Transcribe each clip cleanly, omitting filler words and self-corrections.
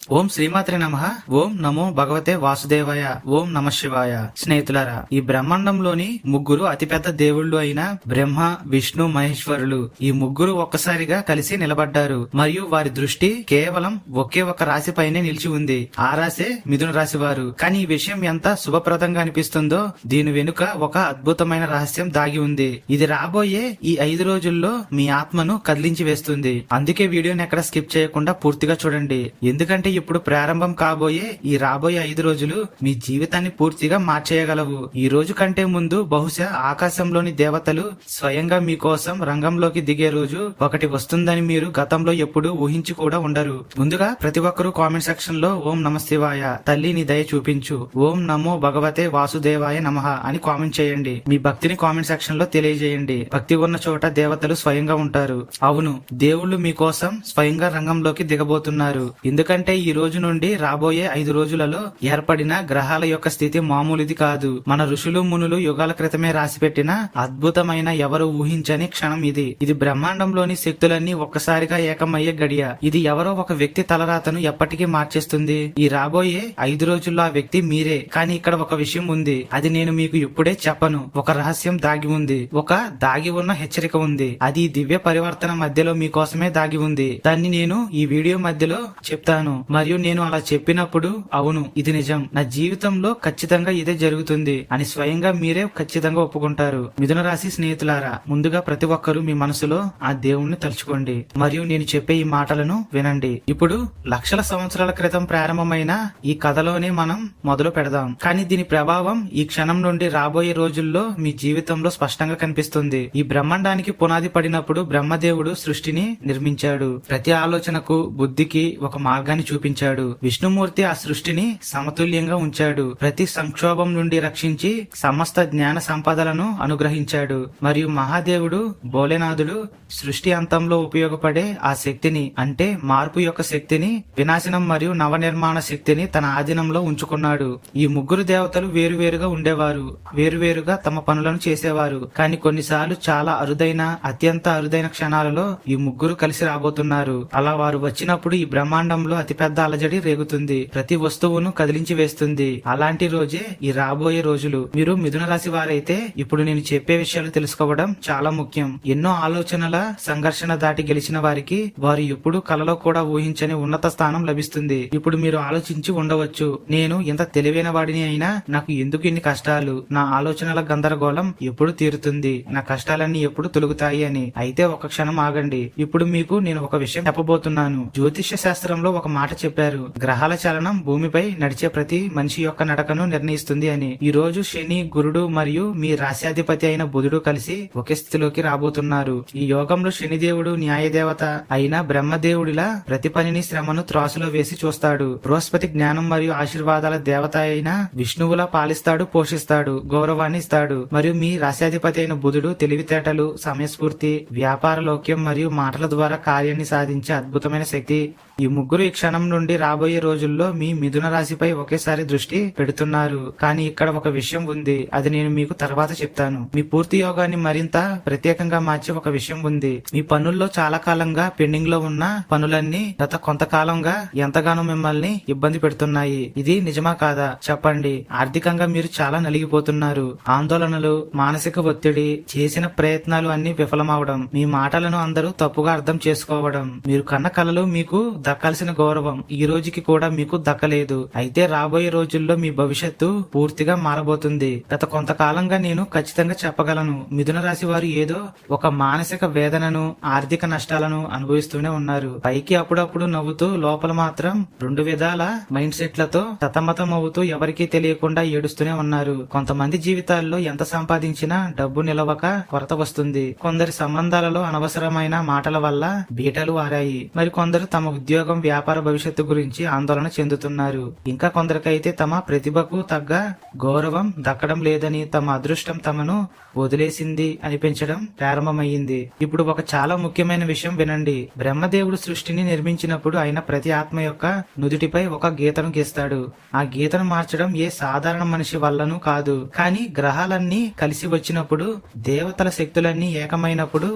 ఓం శ్రీమాత్రే నమః. ఓం నమో భగవతే వాసుదేవాయ. ఓం నమ శివాయ. స్నేహితులారా, ఈ బ్రహ్మాండంలోని ముగ్గురు అతిపెద్ద దేవుళ్ళు అయిన బ్రహ్మ, విష్ణు, మహేశ్వరులు ఈ ముగ్గురు ఒక్కసారిగా కలిసి నిలబడ్డారు. మరియు వారి దృష్టి కేవలం ఒకే ఒక రాశిపైనే నిలిచి ఉంది. ఆ రాశే మిథున రాశి వారు. కానీ ఈ విషయం ఎంత శుభప్రదంగా అనిపిస్తుందో దీని వెనుక ఒక అద్భుతమైన రహస్యం దాగి ఉంది. ఇది రాబోయే ఈ 5 రోజుల్లో మీ ఆత్మను కదిలించి వేస్తుంది. అందుకే వీడియోని ఎక్కడ స్కిప్ చేయకుండా పూర్తిగా చూడండి. ఎందుకంటే ఇప్పుడు ప్రారంభం కాబోయే ఈ రాబోయే 5 రోజులు మీ జీవితాన్ని పూర్తిగా మార్చేయగలవు. ఈ రోజు కంటే ముందు బహుశా ఆకాశంలోని దేవతలు స్వయంగా మీకోసం రంగంలోకి దిగే రోజు ఒకటి వస్తుందని మీరు గతంలో ఎప్పుడు ఊహించి కూడా ఉండరు. ముందుగా ప్రతి ఒక్కరూ కామెంట్ సెక్షన్ లో ఓం నమ శివాయ, తల్లి నీ దయ చూపించు, ఓం నమో భగవతే వాసుదేవాయ నమః అని కామెంట్ చేయండి. మీ భక్తిని కామెంట్ సెక్షన్ లో తెలియజేయండి. భక్తి ఉన్న చోట దేవతలు స్వయంగా ఉంటారు. అవును, దేవుళ్ళు మీకోసం స్వయంగా రంగంలోకి దిగబోతున్నారు. ఎందుకంటే ఈ రోజు నుండి రాబోయే 5 రోజులలో ఏర్పడిన గ్రహాల యొక్క స్థితి మామూలుది కాదు. మన ఋషులు మునులు యుగాల క్రితమే రాసిపెట్టిన అద్భుతమైన ఎవరు ఊహించని క్షణం ఇది. ఇది బ్రహ్మాండంలోని శక్తులన్నీ ఒక్కసారిగా ఏకమయ్యే గడియ. ఇది ఎవరో ఒక వ్యక్తి తలరాతను ఎప్పటికీ మార్చేస్తుంది. ఈ రాబోయే 5 రోజుల్లో ఆ వ్యక్తి మీరే. కానీ ఇక్కడ ఒక విషయం ఉంది. అది నేను మీకు ఇప్పుడే చెప్పను. ఒక రహస్యం దాగి ఉంది. ఒక దాగి ఉన్న హెచ్చరిక ఉంది. అది ఈ దివ్య పరివర్తన మధ్యలో మీకోసమే దాగి ఉంది. దాన్ని నేను ఈ వీడియో మధ్యలో చెప్తాను. మరియు నేను అలా చెప్పినప్పుడు అవును ఇది నిజం, నా జీవితంలో ఖచ్చితంగా ఇదే జరుగుతుంది అని స్వయంగా మీరే ఖచ్చితంగా ఒప్పుకుంటారు. మిథున రాశి స్నేహితులారా, ముందుగా ప్రతి ఒక్కరూ మీ మనసులో ఆ దేవుణ్ణి తలుచుకోండి. మరియు నేను చెప్పే ఈ మాటలను వినండి. ఇప్పుడు లక్షల సంవత్సరాల క్రితం ప్రారంభమైన ఈ కథలోనే మనం మొదలు పెడదాం. కానీ దీని ప్రభావం ఈ క్షణం నుండి రాబోయే రోజుల్లో మీ జీవితంలో స్పష్టంగా కనిపిస్తుంది. ఈ బ్రహ్మాండానికి పునాది పడినప్పుడు బ్రహ్మదేవుడు సృష్టిని నిర్మించాడు. ప్రతి ఆలోచనకు, బుద్ధికి ఒక మార్గాన్ని చూపించాడు. విష్ణుమూర్తి ఆ సృష్టిని సమతుల్యంగా ఉంచాడు. ప్రతి సంక్షోభం నుండి రక్షించి సమస్త జ్ఞాన సంపదలను అనుగ్రహించాడు. మరియు మహాదేవుడు భోలేనాథుడు సృష్టి అంతంలో ఉపయోగపడే ఆ శక్తిని, అంటే మార్పు యొక్క శక్తిని, వినాశనం మరియు నవనిర్మాణ శక్తిని తన ఆధీనంలో ఉంచుకున్నాడు. ఈ ముగ్గురు దేవతలు వేరువేరుగా ఉండేవారు. వేరువేరుగా తమ పనులను చేసేవారు. కానీ కొన్నిసార్లు చాలా అరుదైన, అత్యంత అరుదైన క్షణాలలో ఈ ముగ్గురు కలిసి రాబోతున్నారు. అలా వారు వచ్చినప్పుడు ఈ బ్రహ్మాండంలో అతిపెద్ద అలజడి రేగుతుంది. ప్రతి వస్తువును కదిలించి వేస్తుంది. అలాంటి రోజే ఈ రాబోయే రోజులు. మీరు మిథున రాశి వారైతే ఇప్పుడు నేను చెప్పే విషయాలు తెలుసుకోవడం చాలా ముఖ్యం. ఎన్నో ఆలోచనల సంఘర్షణ దాటి గెలిచిన వారికి వారు ఎప్పుడు కలలో కూడా ఊహించని ఉన్నత స్థానం లభిస్తుంది. ఇప్పుడు మీరు ఆలోచించి ఉండవచ్చు, నేను ఎంత తెలివైన వాడిని అయినా నాకు ఎందుకు ఇన్ని కష్టాలు, నా ఆలోచనల గందరగోళం ఎప్పుడు తీరుతుంది, నా కష్టాలన్నీ ఎప్పుడు తొలుగుతాయి అని. అయితే ఒక క్షణం ఆగండి. ఇప్పుడు మీకు నేను ఒక విషయం చెప్పబోతున్నాను. జ్యోతిష్య శాస్త్రంలో ఒక మాట చెప్పారు, గ్రహాల చలనం భూమిపై నడిచే ప్రతి మనిషి యొక్క నడకను నిర్ణయిస్తుంది అని. ఈ రోజు శని, గురుడు మరియు మీ రాశ్యాధిపతి అయిన బుధుడు కలిసి ఒకే స్థితిలోకి రాబోతున్నారు. ఈ యోగంలో శనిదేవుడు న్యాయదేవత అయిన బ్రహ్మదేవుడిలా ప్రతి పనిని, శ్రమను త్రాసులో వేసి చూస్తాడు. బృహస్పతి జ్ఞానం మరియు ఆశీర్వాదాల దేవత అయిన విష్ణువులా పాలిస్తాడు, పోషిస్తాడు, గౌరవాన్ని ఇస్తాడు. మరియు మీ రాశ్యాధిపతి అయిన బుధుడు తెలివితేటలు, సమయస్ఫూర్తి, వ్యాపార లౌక్యం మరియు మాటల ద్వారా కార్యాన్ని సాధించే అద్భుతమైన శక్తి. ఈ ముగ్గురు ఈ క్షణం నుండి రాబోయే రోజుల్లో మీ మిథున రాశిపై ఒకేసారి దృష్టి పెడుతున్నారు. కానీ ఇక్కడ ఒక విషయం ఉంది. అది నేను మీకు తర్వాత చెప్తాను. మీ పూర్తి యోగాన్ని మరింత ప్రత్యేకంగా మార్చే ఒక విషయం ఉంది. మీ పనుల్లో చాలా కాలంగా పెండింగ్ లో ఉన్న పనులన్నీ గత కొంతకాలంగా ఎంతగానో మిమ్మల్ని ఇబ్బంది పెడుతున్నాయి. ఇది నిజమా కాదా చెప్పండి. ఆర్థికంగా మీరు చాలా నలిగిపోతున్నారు. ఆందోళనలు, మానసిక ఒత్తిడి, చేసిన ప్రయత్నాలు అన్ని విఫలమవడం, మీ మాటలను అందరూ తప్పుగా అర్థం చేసుకోవడం, మీరు కన్న కలలు, మీకు దక్కాల్సిన గౌరవం ఈ రోజుకి కూడా మీకు దక్కలేదు. అయితే రాబోయే రోజుల్లో మీ భవిష్యత్తు పూర్తిగా మారబోతుంది. గత కొంతకాలంగా నేను ఖచ్చితంగా చెప్పగలను, మిథున రాశి వారు ఏదో ఒక మానసిక వేదనను, ఆర్థిక నష్టాలను అనుభవిస్తూనే ఉన్నారు. పైకి అప్పుడప్పుడు నవ్వుతూ లోపల మాత్రం 2 విధాల మైండ్ సెట్లతో సతమతం అవుతూ ఎవరికీ తెలియకుండా ఏడుస్తూనే ఉన్నారు. కొంతమంది జీవితాల్లో ఎంత సంపాదించినా డబ్బు నిలవక కొరత వస్తుంది. కొందరి సంబంధాలలో అనవసరమైన మాటల వల్ల బీటలు వారాయి. మరి కొందరు తమ ఉద్యోగం, వ్యాపార భవిష్యత్తు గురించి ఆందోళన చెందుతున్నారు. ఇంకా కొందరికైతే తమ ప్రతిభకు తగ్గ గౌరవం దక్కడం లేదని, తమ అదృష్టం తమను వదిలేసింది అనిపించడం ప్రారంభమైంది. ఇప్పుడు ఒక చాలా ముఖ్యమైన విషయం వినండి. బ్రహ్మదేవుడు సృష్టిని నిర్మించినప్పుడు ఆయన ప్రతి ఆత్మ యొక్క నుదుటిపై ఒక గీతను గీస్తాడు. ఆ గీతను మార్చడం ఏ సాధారణ మనిషి వల్లను కాదు. కానీ గ్రహాలన్నీ కలిసి వచ్చినప్పుడు, దేవతల శక్తులన్నీ ఏకమైనప్పుడు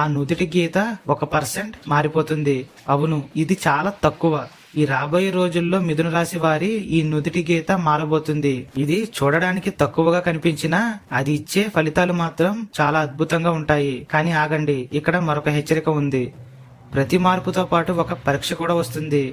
ఆ నుదుటి గీత 1% మారిపోతుంది. అవును, ఇది చాలా తక్కువ. ఈ రాబోయే రోజుల్లో మిథున రాశి వారి ఈ నుదిటి గీత మారబోతుంది. ఇది చూడడానికి తక్కువగా కనిపించినా అది ఇచ్చే ఫలితాలు మాత్రం చాలా అద్భుతంగా ఉంటాయి. కానీ ఆగండి, ఇక్కడ మరొక హెచ్చరిక ఉంది. ప్రతి మార్పుతో పాటు ఒక పరీక్ష కూడా వస్తుంది.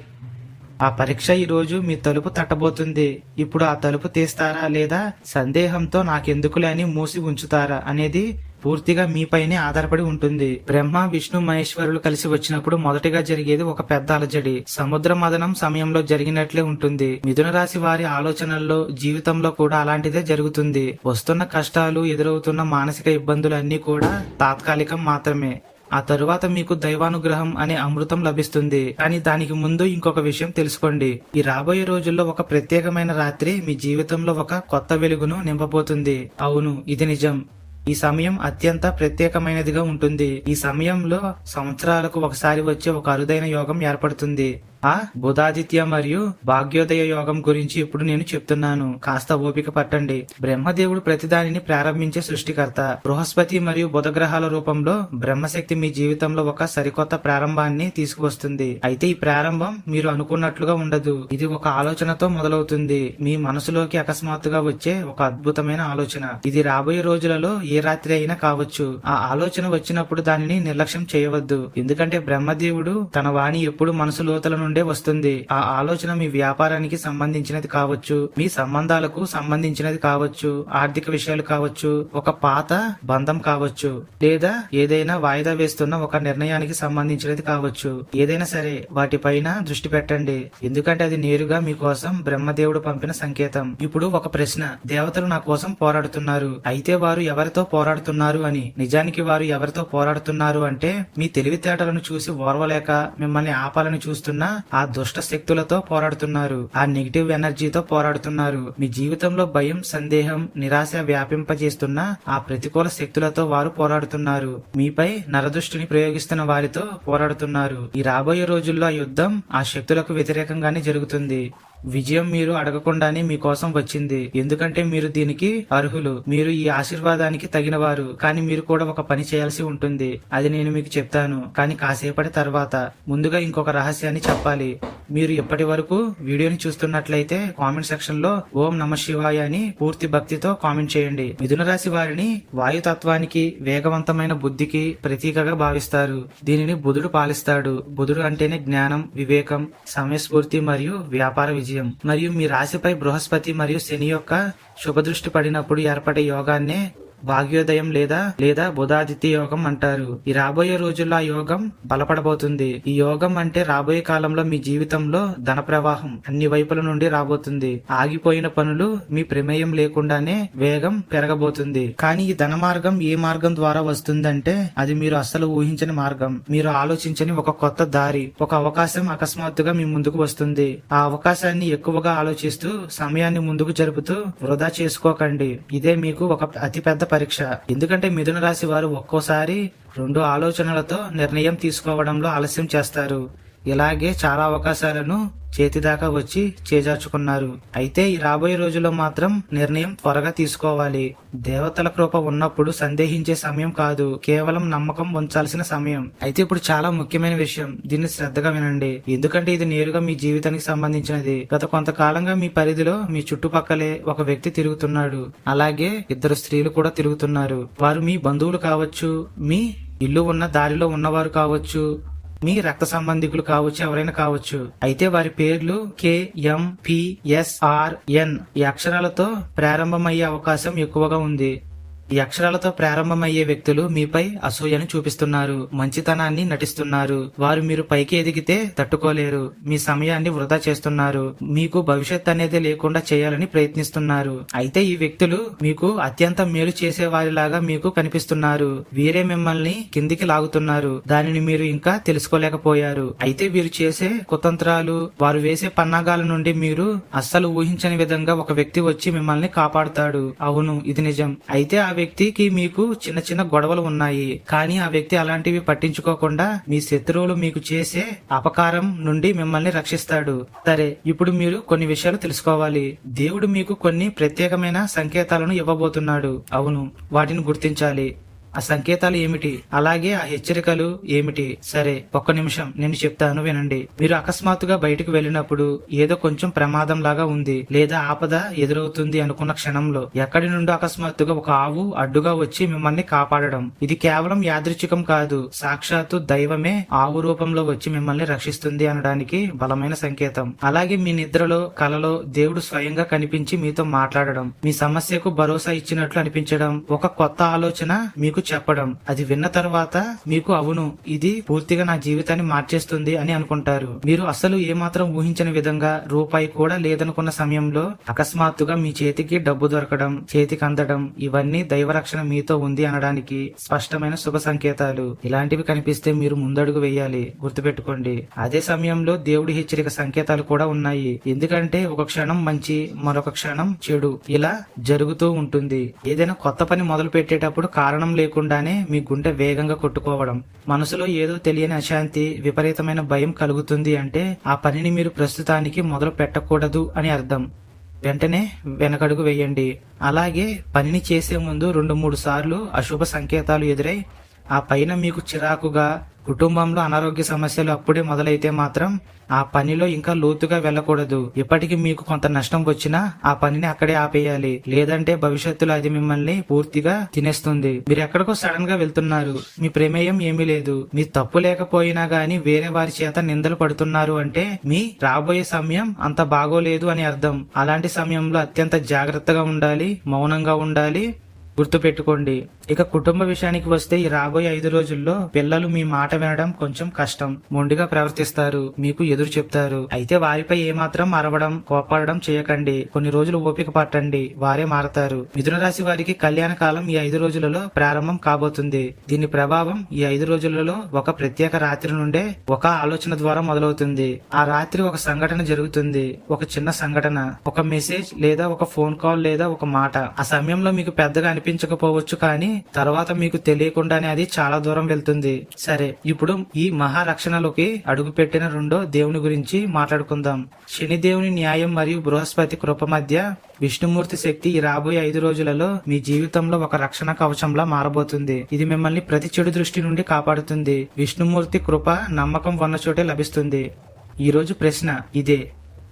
ఆ పరీక్ష ఈ రోజు మీ తలుపు తట్టబోతుంది. ఇప్పుడు ఆ తలుపు తీస్తారా లేదా సందేహంతో నాకెందుకులే అని మూసి ఉంచుతారా అనేది పూర్తిగా మీపైనే ఆధారపడి ఉంటుంది. బ్రహ్మ విష్ణు మహేశ్వరులు కలిసి వచ్చినప్పుడు మొదటిగా జరిగేది ఒక పెద్ద అలజడి. సముద్ర మదనం సమయంలో జరిగినట్లే ఉంటుంది. మిథున రాశి వారి ఆలోచనల్లో, జీవితంలో కూడా అలాంటిదే జరుగుతుంది. వస్తున్న కష్టాలు, ఎదురవుతున్న మానసిక ఇబ్బందులు అన్ని కూడా తాత్కాలికం మాత్రమే. ఆ తరువాత మీకు దైవానుగ్రహం అనే అమృతం లభిస్తుంది. కానీ దానికి ముందు ఇంకొక విషయం తెలుసుకోండి. ఈ రాబోయే రోజుల్లో ఒక ప్రత్యేకమైన రాత్రి మీ జీవితంలో ఒక కొత్త వెలుగును నింపబోతుంది. అవును, ఇది నిజం. ఈ సమయం అత్యంత ప్రత్యేకమైనదిగా ఉంటుంది. ఈ సమయంలో సంవత్సరాలకు ఒకసారి వచ్చే ఒక అరుదైన యోగం ఏర్పడుతుంది. ఆ బుధాదిత్య మరియు భాగ్యోదయ యోగం గురించి ఇప్పుడు నేను చెప్తున్నాను. కాస్త ఓపిక పట్టండి. బ్రహ్మదేవుడు ప్రతిదానిని ప్రారంభించే సృష్టికర్త. బృహస్పతి మరియు బుధ గ్రహాల రూపంలో బ్రహ్మశక్తి మీ జీవితంలో ఒక సరికొత్త ప్రారంభాన్ని తీసుకువస్తుంది. అయితే ఈ ప్రారంభం మీరు అనుకున్నట్లుగా ఉండదు. ఇది ఒక ఆలోచనతో మొదలవుతుంది. మీ మనసులోకి అకస్మాత్తుగా వచ్చే ఒక అద్భుతమైన ఆలోచన. ఇది రాబోయే రోజులలో ఏ రాత్రి అయినా కావచ్చు. ఆ ఆలోచన వచ్చినప్పుడు దానిని నిర్లక్ష్యం చేయవద్దు. ఎందుకంటే బ్రహ్మదేవుడు తన వాణి ఎప్పుడు మనసు లోతుల నుండే వస్తుంది. ఆ ఆలోచన మీ వ్యాపారానికి సంబంధించినది కావచ్చు, మీ సంబంధాలకు సంబంధించినది కావచ్చు, ఆర్థిక విషయాలు కావచ్చు, ఒక పాత బంధం కావచ్చు, లేదా ఏదైనా వాయిదా వేస్తున్న ఒక నిర్ణయానికి సంబంధించినది కావచ్చు. ఏదైనా సరే వాటిపైన దృష్టి పెట్టండి. ఎందుకంటే అది నేరుగా మీకోసం బ్రహ్మదేవుడు పంపిన సంకేతం. ఇప్పుడు ఒక ప్రశ్న. దేవతలు నా కోసం పోరాడుతున్నారు. అయితే వారు ఎవరితో పోరాడుతున్నారు అని? నిజానికి వారు ఎవరితో పోరాడుతున్నారు అంటే మీ తెలివితేటలను చూసి ఓర్వలేక మిమ్మల్ని ఆపాలని చూస్తున్న ఆ దుష్ట శక్తులతో పోరాడుతున్నారు. ఆ నెగిటివ్ ఎనర్జీతో పోరాడుతున్నారు. మీ జీవితంలో భయం, సందేహం, నిరాశ వ్యాపింపజేస్తున్న ఆ ప్రతికూల శక్తులతో వారు పోరాడుతున్నారు. మీపై నరదృష్టిని ప్రయోగిస్తున్న వారితో పోరాడుతున్నారు. ఈ రాబోయే రోజుల్లో ఆ యుద్ధం ఆ శక్తులకు వ్యతిరేకంగానే జరుగుతుంది. విజయం మీరు అడగకుండానే మీకోసం వచ్చింది. ఎందుకంటే మీరు దీనికి అర్హులు. మీరు ఈ ఆశీర్వాదానికి తగినవారు. కానీ మీరు కూడా ఒక పని చేయాల్సి ఉంటుంది. అది నేను మీకు చెప్తాను, కానీ కాసేపటి తర్వాత. ముందుగా ఇంకొక రహస్యాన్ని చెప్పాలి. మీరు ఇప్పటి వరకు వీడియోని చూస్తున్నట్లయితే కామెంట్ సెక్షన్ లో ఓం నమ శివాయ అని పూర్తి భక్తితో కామెంట్ చేయండి. మిథున రాశి వారిని వాయుతత్వానికి, వేగవంతమైన బుద్ధికి ప్రతీకగా భావిస్తారు. దీనిని బుధుడు పాలిస్తాడు. బుధుడు అంటేనే జ్ఞానం, వివేకం, సమయస్ఫూర్తి మరియు వ్యాపార విజయం. మరియు మీ రాశిపై బృహస్పతి మరియు శని యొక్క శుభదృష్టి పడినప్పుడు ఏర్పడే యోగాన్నే భాగ్యోదయం లేదా బుధాదిత్య యోగం అంటారు. ఈ రాబోయే రోజుల్లో ఆ యోగం బలపడబోతుంది. ఈ యోగం అంటే రాబోయే కాలంలో మీ జీవితంలో ధన ప్రవాహం అన్ని వైపుల నుండి రాబోతుంది. ఆగిపోయిన పనులు మీ ప్రమేయం లేకుండానే వేగం పెరగబోతుంది. కానీ ఈ ధన మార్గం ఏ మార్గం ద్వారా వస్తుందంటే అది మీరు అస్సలు ఊహించని మార్గం. మీరు ఆలోచించని ఒక కొత్త దారి, ఒక అవకాశం అకస్మాత్తుగా మీ ముందుకు వస్తుంది. ఆ అవకాశాన్ని ఎక్కువగా ఆలోచిస్తూ సమయాన్ని ముందుకు జరుపుతూ వృధా చేసుకోకండి. ఇదే మీకు ఒక అతిపెద్ద పరీక్ష. ఎందుకంటే మిథున రాశి వారు ఒక్కోసారి 2 ఆలోచనలతో నిర్ణయం తీసుకోవడంలో ఆలస్యం చేస్తారు. ఇలాగే చాలా అవకాశాలను చేతిదాకా వచ్చి చేజార్చుకున్నారు. అయితే ఈ రాబోయే రోజుల్లో మాత్రం నిర్ణయం త్వరగా తీసుకోవాలి. దేవతల కృప ఉన్నప్పుడు సందేహించే సమయం కాదు, కేవలం నమ్మకం ఉంచాల్సిన సమయం. అయితే ఇప్పుడు చాలా ముఖ్యమైన విషయం, దీన్ని శ్రద్ధగా వినండి. ఎందుకంటే ఇది నేరుగా మీ జీవితానికి సంబంధించినది. గత కొంతకాలంగా మీ పరిధిలో మీ చుట్టుపక్కలే ఒక వ్యక్తి తిరుగుతున్నాడు. అలాగే 2 స్త్రీలు కూడా తిరుగుతున్నారు. వారు మీ బంధువులు కావచ్చు, మీ ఇల్లు ఉన్న దారిలో ఉన్నవారు కావచ్చు, మీ రక్త సంబంధికులు కావచ్చు, ఎవరైనా కావచ్చు. అయితే వారి పేర్లు KMPSRN ఈ అక్షరాలతో ప్రారంభమయ్యే అవకాశం ఎక్కువగా ఉంది. ఈ అక్షరాలతో ప్రారంభమయ్యే వ్యక్తులు మీపై అసూయను చూపిస్తున్నారు, మంచితనాన్ని నటిస్తున్నారు. వారు మీరు పైకి ఎదిగితే తట్టుకోలేరు, మీ సమయాన్ని వృధా చేస్తున్నారు, మీకు భవిష్యత్ అనేది లేకుండా చేయాలని ప్రయత్నిస్తున్నారు. అయితే ఈ వ్యక్తులు మీకు అత్యంత మేలు చేసే వారిలాగా మీకు కనిపిస్తున్నారు. వీరే మిమ్మల్ని కిందికి లాగుతున్నారు. దానిని మీరు ఇంకా తెలుసుకోలేకపోయారు. అయితే వీరు చేసే కుతంత్రాలు, వారు వేసే పన్నాగాల నుండి మీరు అస్సలు ఊహించని విధంగా ఒక వ్యక్తి వచ్చి మిమ్మల్ని కాపాడుతాడు. అవును, ఇది నిజం. అయితే ఆ వ్యక్తికి మీకు చిన్న చిన్న గొడవలు ఉన్నాయి. కానీ ఆ వ్యక్తి అలాంటివి పట్టించుకోకుండా మీ శత్రువులు మీకు చేసే అపకారం నుండి మిమ్మల్ని రక్షిస్తాడు. సరే, ఇప్పుడు మీరు కొన్ని విషయాలు తెలుసుకోవాలి. దేవుడు మీకు కొన్ని ప్రత్యేకమైన సంకేతాలను ఇవ్వబోతున్నాడు. అవును, వాటిని గుర్తించాలి. ఆ సంకేతాలు ఏమిటి, అలాగే ఆ హెచ్చరికలు ఏమిటి? సరే, ఒక్క నిమిషం నేను చెప్తాను వినండి. మీరు అకస్మాత్తుగా బయటకు వెళ్ళినప్పుడు ఏదో కొంచెం ప్రమాదం లాగా ఉంది లేదా ఆపద ఎదురవుతుంది అనుకున్న క్షణంలో ఎక్కడి నుండో అకస్మాత్తుగా ఒక ఆవు అడ్డుగా వచ్చి మిమ్మల్ని కాపాడడం, ఇది కేవలం యాదృచ్ఛికం కాదు, సాక్షాత్తు దైవమే ఆవు రూపంలో వచ్చి మిమ్మల్ని రక్షిస్తుంది అనడానికి బలమైన సంకేతం. అలాగే మీ నిద్రలో కలలో దేవుడు స్వయంగా కనిపించి మీతో మాట్లాడడం, మీ సమస్యకు భరోసా ఇచ్చినట్లు అనిపించడం, ఒక కొత్త ఆలోచన మీకు చెప్పడం, అది విన్న తర్వాత మీకు అవును ఇది పూర్తిగా నా జీవితాన్ని మార్చేస్తుంది అని అనుకుంటారు. మీరు అసలు ఏమాత్రం ఊహించని విధంగా రూపాయి కూడా లేదనుకున్న సమయంలో అకస్మాత్తుగా మీ చేతికి డబ్బు దొరకడం, చేతికి అందడం, ఇవన్నీ దైవరక్షణ మీతో ఉంది అనడానికి స్పష్టమైన శుభ సంకేతాలు. ఇలాంటివి కనిపిస్తే మీరు ముందడుగు వేయాలి, గుర్తుపెట్టుకోండి. అదే సమయంలో దేవుడి హెచ్చరిక సంకేతాలు కూడా ఉన్నాయి. ఎందుకంటే ఒక క్షణం మంచి, మరొక క్షణం చెడు, ఇలా జరుగుతూ ఉంటుంది. ఏదైనా కొత్త పని మొదలు పెట్టేటప్పుడు కారణం లేకుండానే మీ గుండె వేగంగా కొట్టుకోవడం, మనసులో ఏదో తెలియని అశాంతి, విపరీతమైన భయం కలుగుతుంది అంటే ఆ పనిని మీరు ప్రస్తుతానికి మొదలు పెట్టకూడదు అని అర్థం. వెంటనే వెనకడుగు వేయండి. అలాగే పనిని చేసే ముందు 2-3 సార్లు అశుభ సంకేతాలు ఎదురై ఆ పైన మీకు చిరాకుగా, కుటుంబంలో అనారోగ్య సమస్యలు అప్పుడే మొదలైతే మాత్రం ఆ పనిలో ఇంకా లోతుగా వెళ్ళకూడదు. ఇప్పటికి మీకు కొంత నష్టం వచ్చినా ఆ పనిని అక్కడే ఆపేయాలి, లేదంటే భవిష్యత్తులో అది మిమ్మల్ని పూర్తిగా తినేస్తుంది. మీరు ఎక్కడికో సడన్ గా వెళ్తున్నారు, మీ ప్రమేయం ఏమీ లేదు, మీ తప్పు లేకపోయినా గానీ వేరే వారి చేత నిందలు పడుతున్నారు అంటే మీ రాబోయే సమయం అంత బాగోలేదు అని అర్థం. అలాంటి సమయంలో అత్యంత జాగ్రత్తగా ఉండాలి, మౌనంగా ఉండాలి. గుర్తుపెట్టుకోండి. ఇక కుటుంబ విషయానికి వస్తే ఈ రాబోయే 5 రోజుల్లో పిల్లలు మీ మాట వినడం కొంచెం కష్టం, మొండిగా ప్రవర్తిస్తారు, మీకు ఎదురు చెప్తారు. అయితే వారిపై ఏమాత్రం అరవడం, కోపడడం చేయకండి. కొన్ని రోజులు ఓపిక పట్టండి, వారే మారతారు. మిథున రాశి వారికి కళ్యాణ కాలం ఈ 5 రోజులలో ప్రారంభం కాబోతుంది. దీని ప్రభావం ఈ 5 రోజులలో ఒక ప్రత్యేక రాత్రి నుండే ఒక ఆలోచన ద్వారా మొదలవుతుంది. ఆ రాత్రి ఒక సంఘటన జరుగుతుంది, ఒక చిన్న సంఘటన, ఒక మెసేజ్ లేదా ఒక ఫోన్ కాల్ లేదా ఒక మాట. ఆ సమయంలో మీకు పెద్దగా అనిపించకపోవచ్చు, కానీ తర్వాత మీకు తెలియకుండానే అది చాలా దూరం వెళ్తుంది. సరే, ఇప్పుడు ఈ మహారక్షణలోకి అడుగుపెట్టిన రెండో దేవుని గురించి మాట్లాడుకుందాం. శనిదేవుని న్యాయం మరియు బృహస్పతి కృప మధ్య విష్ణుమూర్తి శక్తి ఈ రాబోయే 5 రోజులలో మీ జీవితంలో ఒక రక్షణ కవచంలా మారబోతుంది. ఇది మిమ్మల్ని ప్రతి చెడు దృష్టి నుండి కాపాడుతుంది. విష్ణుమూర్తి కృప నమ్మకం ఉన్న చోటే లభిస్తుంది. ఈ రోజు ప్రశ్న ఇదే: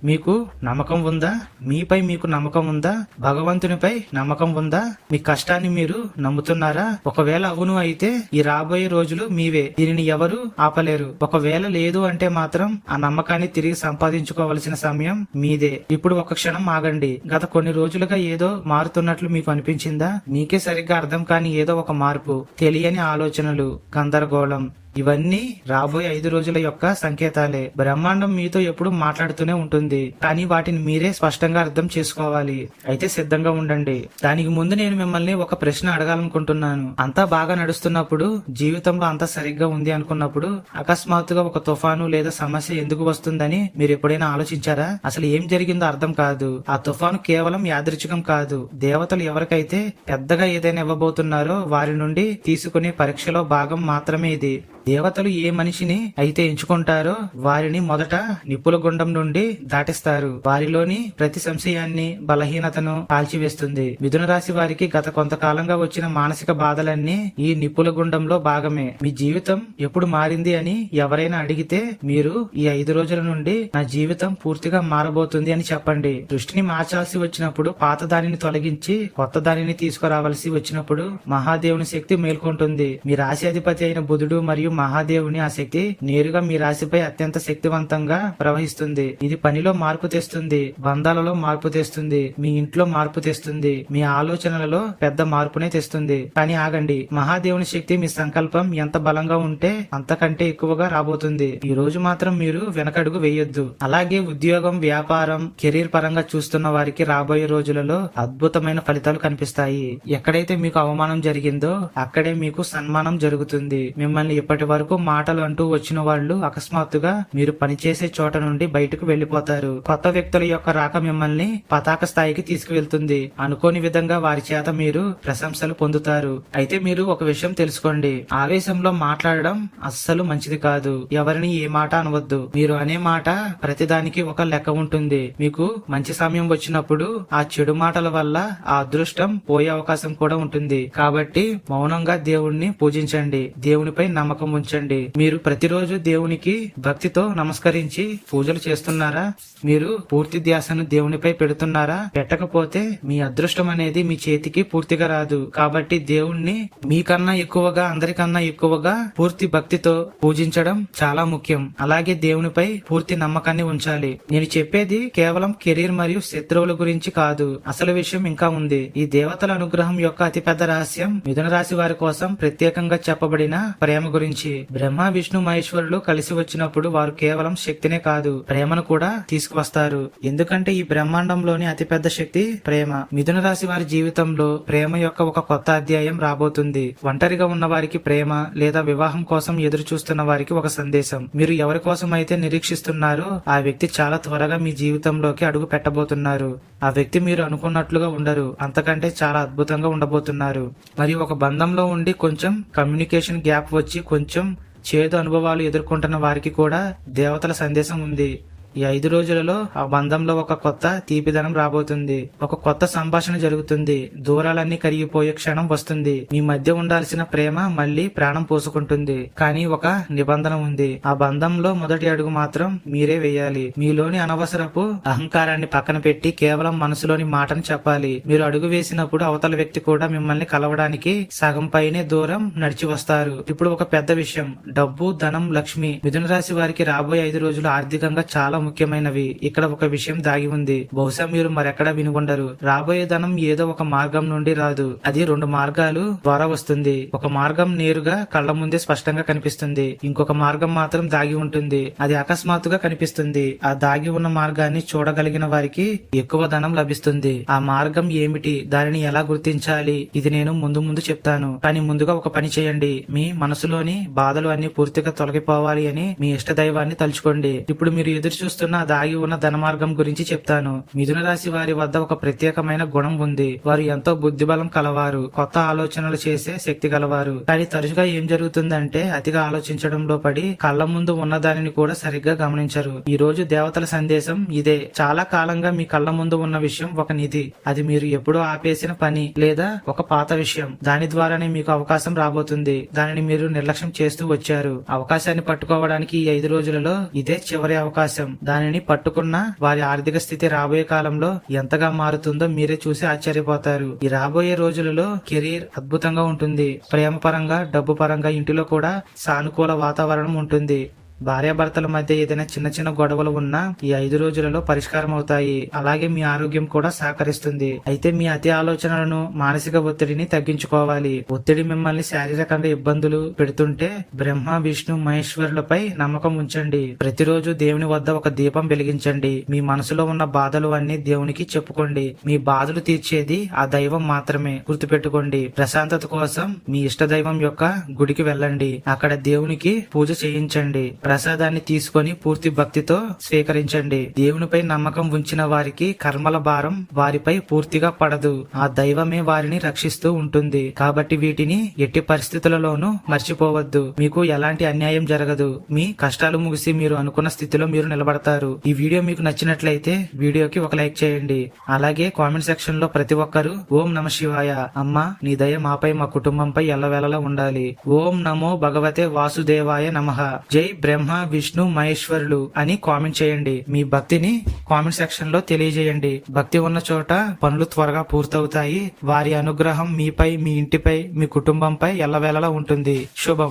మీకు నమ్మకం ఉందా? మీపై మీకు నమ్మకం ఉందా? భగవంతునిపై నమ్మకం ఉందా? మీ కష్టాన్ని మీరు నమ్ముతున్నారా? ఒకవేళ అవును అయితే ఈ రాబోయే రోజులు మీవే, దీనిని ఎవరు ఆపలేరు. ఒకవేళ లేదు అంటే మాత్రం ఆ నమ్మకాన్ని తిరిగి సంపాదించుకోవలసిన సమయం మీదే. ఇప్పుడు ఒక క్షణం ఆగండి. గత కొన్ని రోజులుగా ఏదో మారుతున్నట్లు మీకు అనిపించిందా? మీకే సరిగ్గా అర్థం కాని ఏదో ఒక మార్పు, తెలియని ఆలోచనలు, గందరగోళం, ఇవన్నీ రాబోయే 5 రోజుల యొక్క సంకేతాలే. బ్రహ్మాండం మీతో ఎప్పుడు మాట్లాడుతూనే ఉంటుంది, కానీ వాటిని మీరే స్పష్టంగా అర్థం చేసుకోవాలి. అయితే సిద్ధంగా ఉండండి. దానికి ముందు నేను మిమ్మల్ని ఒక ప్రశ్న అడగాలనుకుంటున్నాను. అంతా బాగా నడుస్తున్నప్పుడు, జీవితంలో అంతా సరిగ్గా ఉంది అనుకున్నప్పుడు అకస్మాత్తుగా ఒక తుఫాను లేదా సమస్య ఎందుకు వస్తుందని మీరు ఎప్పుడైనా ఆలోచించారా? అసలు ఏం జరిగిందో అర్థం కాదు. ఆ తుఫాను కేవలం యాదృచ్ఛికం కాదు. దేవతలు ఎవరికైతే పెద్దగా ఏదైనా ఇవ్వబోతున్నారో వారి నుండి తీసుకునే పరీక్షలో భాగం మాత్రమే ఇది. దేవతలు ఏ మనిషిని అయితే ఎంచుకుంటారో వారిని మొదట నిప్పుల గుండం నుండి దాటిస్తారు. వారిలోని ప్రతి సంశయాన్ని, బలహీనతను కాల్చివేస్తుంది. మిథున రాశి వారికి గత కొంతకాలంగా వచ్చిన మానసిక బాధలన్నీ ఈ నిప్పుల గుండంలో భాగమే. మీ జీవితం ఎప్పుడు మారింది అని ఎవరైనా అడిగితే మీరు ఈ 5 రోజుల నుండి నా జీవితం పూర్తిగా మారబోతుంది అని చెప్పండి. దృష్టిని మార్చాల్సి వచ్చినప్పుడు పాత దానిని తొలగించి కొత్త దానిని తీసుకురావాల్సి వచ్చినప్పుడు మహాదేవుని శక్తి మేల్కొంటుంది. మీ రాశి అధిపతి అయిన బుధుడు మరియు మహాదేవుని ఆ శక్తి నేరుగా మీ రాశిపై అత్యంత శక్తివంతంగా ప్రవహిస్తుంది. ఇది పనిలో మార్పు తెస్తుంది, బంధాలలో మార్పు తెస్తుంది, మీ ఇంట్లో మార్పు తెస్తుంది, మీ ఆలోచనలలో పెద్ద మార్పునే తెస్తుంది. కానీ ఆగండి, మహాదేవుని శక్తి మీ సంకల్పం ఎంత బలంగా ఉంటే అంతకంటే ఎక్కువగా రాబోతుంది. ఈ రోజు మాత్రం మీరు వెనకడుగు వేయొద్దు. అలాగే ఉద్యోగం, వ్యాపారం, కెరీర్ పరంగా చూస్తున్న వారికి రాబోయే రోజులలో అద్భుతమైన ఫలితాలు కనిపిస్తాయి. ఎక్కడైతే మీకు అవమానం జరిగిందో అక్కడే మీకు సన్మానం జరుగుతుంది. మిమ్మల్ని ఇప్పటి అప్పటి వరకు మాటలు అంటూ వచ్చిన వాళ్ళు అకస్మాత్తుగా మీరు పనిచేసే చోట నుండి బయటకు వెళ్లిపోతారు. కొత్త వ్యక్తుల యొక్క రాక మిమ్మల్ని పతాక స్థాయికి తీసుకువెళ్తుంది. అనుకోని విధంగా వారి చేత మీరు ప్రశంసలు పొందుతారు. అయితే మీరు ఒక విషయం తెలుసుకోండి, ఆవేశంలో మాట్లాడడం అస్సలు మంచిది కాదు. ఎవరిని ఏ మాట అనవద్దు. మీరు అనే మాట ప్రతిదానికి ఒక లెక్క ఉంటుంది. మీకు మంచి సమయం వచ్చినప్పుడు ఆ చెడు మాటల వల్ల ఆ అదృష్టం పోయే అవకాశం కూడా ఉంటుంది. కాబట్టి మౌనంగా దేవుణ్ణి పూజించండి, దేవునిపై నమ్మకం ఉంచండి. మీరు ప్రతిరోజు దేవునికి భక్తితో నమస్కరించి పూజలు చేస్తున్నారా? మీరు పూర్తి ధ్యాసను దేవునిపై పెడుతున్నారా? పెట్టకపోతే మీ అదృష్టం అనేది మీ చేతికి పూర్తిగా రాదు. కాబట్టి దేవుణ్ణి మీకన్నా ఎక్కువగా, అందరికన్నా ఎక్కువగా పూర్తి భక్తితో పూజించడం చాలా ముఖ్యం. అలాగే దేవునిపై పూర్తి నమ్మకాన్ని ఉంచాలి. నేను చెప్పేది కేవలం కెరీర్ మరియు శత్రువుల గురించి కాదు. అసలు విషయం ఇంకా ఉంది. ఈ దేవతల అనుగ్రహం యొక్క అతిపెద్ద రహస్యం మిథున రాశి వారి కోసం ప్రత్యేకంగా చెప్పబడిన ప్రేమ గురించి. బ్రహ్మ విష్ణు మహేశ్వరులు కలిసి వచ్చినప్పుడు వారు కేవలం శక్తినే కాదు, ప్రేమను కూడా తీసుకువస్తారు. ఎందుకంటే ఈ బ్రహ్మాండంలోని అతిపెద్ద శక్తి ప్రేమ. మిథున రాశి వారి జీవితంలో ప్రేమ యొక్క ఒక కొత్త అధ్యాయం రాబోతుంది. ఒంటరిగా ఉన్న వారికి ప్రేమ, లేదా వివాహం కోసం ఎదురు చూస్తున్న వారికి ఒక సందేశం. మీరు ఎవరి కోసం అయితే నిరీక్షిస్తున్నారో ఆ వ్యక్తి చాలా త్వరగా మీ జీవితంలోకి అడుగు పెట్టబోతున్నారు. ఆ వ్యక్తి మీరు అనుకున్నట్లుగా ఉండరు, అంతకంటే చాలా అద్భుతంగా ఉండబోతున్నారు. మరియు ఒక బంధంలో ఉండి కొంచెం కమ్యూనికేషన్ గ్యాప్ వచ్చి కొంచెం చేదు అనుభవాలు ఎదుర్కొంటున్న వారికి కూడా దేవతల సందేశం ఉంది. ఈ 5 రోజులలో ఆ బంధంలో ఒక కొత్త తీపిదనం రాబోతుంది. ఒక కొత్త సంభాషణ జరుగుతుంది. దూరాలన్నీ కరిగిపోయే క్షణం వస్తుంది. మీ మధ్య ఉండాల్సిన ప్రేమ మళ్లీ ప్రాణం పోసుకుంటుంది. కానీ ఒక నిబంధన ఉంది. ఆ బంధంలో మొదటి అడుగు మాత్రం మీరే వేయాలి. మీలోని అనవసరపు అహంకారాన్ని పక్కన పెట్టి కేవలం మనసులోని మాటను చెప్పాలి. మీరు అడుగు వేసినప్పుడు అవతల వ్యక్తి కూడా మిమ్మల్ని కలవడానికి సగం పైనే దూరం నడిచి వస్తారు. ఇప్పుడు ఒక పెద్ద విషయం, డబ్బు, ధనం, లక్ష్మి. మిథున రాశి వారికి రాబోయే 5 రోజులు ఆర్థికంగా చాలా ముఖ్యమైనవి. ఇక్కడ ఒక విషయం దాగి ఉంది. బహుశా మీరు మరెక్కడా వినుకుంటారు. రాబోయే ధనం ఏదో ఒక మార్గం నుండి రాదు. అది 2 మార్గాలు ద్వారా వస్తుంది. ఒక మార్గం నేరుగా కళ్ల ముందే స్పష్టంగా కనిపిస్తుంది. ఇంకొక మార్గం మాత్రం దాగి ఉంటుంది. అది అకస్మాత్తుగా కనిపిస్తుంది. ఆ దాగి ఉన్న మార్గాన్ని చూడగలిగిన వారికి ఎక్కువ ధనం లభిస్తుంది. ఆ మార్గం ఏమిటి, దానిని ఎలా గుర్తించాలి, ఇది నేను ముందు చెప్తాను. కానీ ముందుగా ఒక పని చేయండి. మీ మనసులోని బాధలు అన్ని పూర్తిగా తొలగిపోవాలి అని మీ ఇష్ట దైవాన్ని తలుచుకోండి. ఇప్పుడు మీరు ఎదురు చూస్తున్న దాగి ఉన్న ధన మార్గం గురించి చెప్తాను. మిథున రాశి వారి వద్ద ఒక ప్రత్యేకమైన గుణం ఉంది. వారు ఎంతో బుద్ధిబలం కలవారు, కొత్త ఆలోచనలు చేసే శక్తి గలవారు. కానీ తరచుగా ఏం జరుగుతుందంటే అతిగా ఆలోచించడంలో పడి కళ్ల ముందు ఉన్న దానిని కూడా సరిగ్గా గమనించరు. ఈ రోజు దేవతల సందేశం ఇదే. చాలా కాలంగా మీ కళ్ల ముందు ఉన్న విషయం ఒక నిధి. అది మీరు ఎప్పుడో ఆపేసిన పని లేదా ఒక పాత విషయం. దాని ద్వారానే మీకు అవకాశం రాబోతుంది. దానిని మీరు నిర్లక్ష్యం చేస్తూ వచ్చారు. అవకాశాన్ని పట్టుకోవడానికి ఈ 5 రోజులలో ఇదే చివరి అవకాశం. దానిని పట్టుకున్న వారి ఆర్థిక స్థితి రాబోయే కాలంలో ఎంతగా మారుతుందో మీరే చూసి ఆశ్చర్యపోతారు. ఈ రాబోయే రోజులలో కెరీర్ అద్భుతంగా ఉంటుంది. ప్రేమ పరంగా, డబ్బు పరంగా ఇంటిలో కూడా సానుకూల వాతావరణం ఉంటుంది. భార్యాభర్తల మధ్య ఏదైనా చిన్న గొడవలు ఉన్నా ఈ 5 రోజులలో పరిష్కారం అవుతాయి. అలాగే మీ ఆరోగ్యం కూడా సహకరిస్తుంది. అయితే మీ అతి ఆలోచనలను, మానసిక ఒత్తిడిని తగ్గించుకోవాలి. ఒత్తిడి మిమ్మల్ని శారీరకంగా ఇబ్బందులు పెడుతుంటే బ్రహ్మ విష్ణు మహేశ్వరులపై నమ్మకం ఉంచండి. ప్రతిరోజు దేవుని వద్ద ఒక దీపం వెలిగించండి. మీ మనసులో ఉన్న బాధలు అన్ని దేవునికి చెప్పుకోండి. మీ బాధలు తీర్చేది ఆ దైవం మాత్రమే. గుర్తుపెట్టుకోండి, ప్రశాంతత కోసం మీ ఇష్ట దైవం యొక్క గుడికి వెళ్ళండి. అక్కడ దేవునికి పూజ చేయించండి. ప్రసాదాన్ని తీసుకొని పూర్తి భక్తితో స్వీకరించండి. దేవునిపై నమ్మకం ఉంచిన వారికి కర్మల భారం వారిపై పూర్తిగా పడదు. ఆ దైవమే వారిని రక్షిస్తూ ఉంటుంది. కాబట్టి వీటిని ఎట్టి పరిస్థితులలోనూ మర్చిపోవద్దు. మీకు ఎలాంటి అన్యాయం జరగదు. మీ కష్టాలు ముగిసి మీరు అనుకున్న స్థితిలో మీరు నిలబడతారు. ఈ వీడియో మీకు నచ్చినట్లయితే వీడియోకి ఒక లైక్ చేయండి. అలాగే కామెంట్ సెక్షన్ లో ప్రతి ఒక్కరూ ఓం నమ శివాయ, అమ్మా నీ దయ మాపై, మా కుటుంబంపై ఎల్లవేళలా ఉండాలి. ఓం నమో భగవతే వాసుదేవాయ నమః. జై బ్రహ్మ విష్ణు మహేశ్వరులు అని కామెంట్ చేయండి. మీ భక్తిని కామెంట్ సెక్షన్ లో తెలియజేయండి. భక్తి ఉన్న చోట పనులు త్వరగా పూర్తవుతాయి. వారి అనుగ్రహం మీపై, మీ ఇంటిపై, మీ కుటుంబంపై ఎల్లవేళలా ఉంటుంది. శుభం.